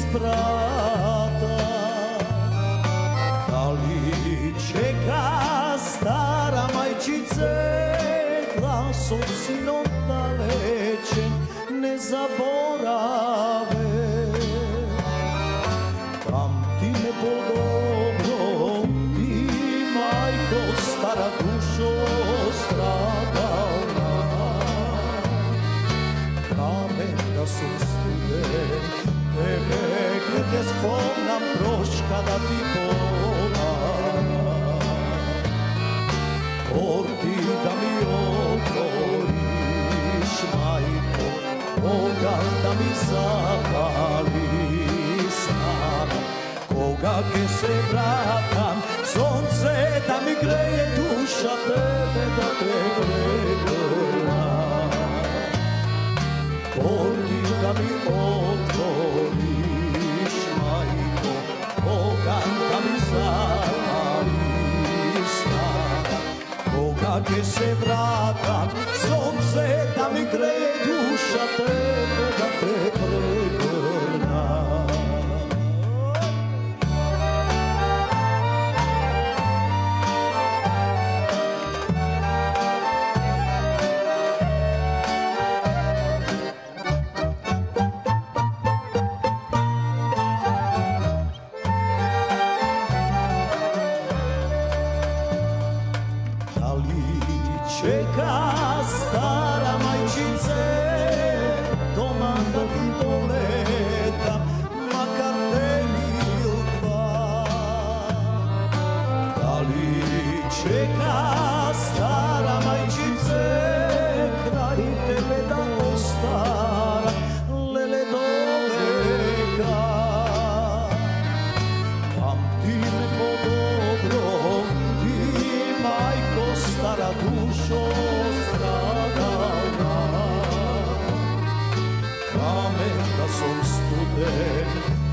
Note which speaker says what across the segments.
Speaker 1: sprata. Da li čeka stara majčice, glas od sinom daleče ne zaborave. Pamti me po dobrom, ti majko stara dušo stradala. Kamen da sam studen, tebe gdje te spomnam proška da ti povara. Porti da mi otvoriš, majko, Boga da mi zapali snama. Koga ke se vratam, sunce da mi greje duša, tebe da te gregrna. Porti da mi otvoriš, majko, Boga da mi zapali snama. Koga ke se vratam, sunce da mi greje duša, tebe da te pregrna. Čeka stara majčice, doma da ti doletam, makar den il dva. Da li čeka stara majčice, kraj tebe da ostara, lele do veka. Pamti me po dobro, ti majko stara dušo stradala. Kamen da sam studen,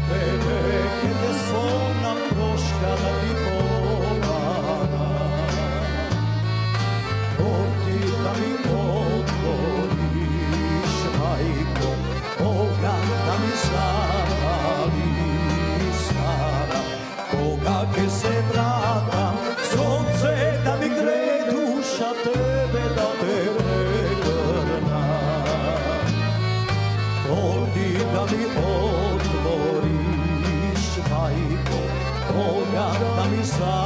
Speaker 1: tebe gdje te spomnam proška da ti povara. Porti da mi otvoriš, majko, Boga da mi zapali stara. Koga ke se vratam, sunce da mi greje duša, tebe da te pregrna. Porti da mi otvoriš, majko, Boga da mi zapali.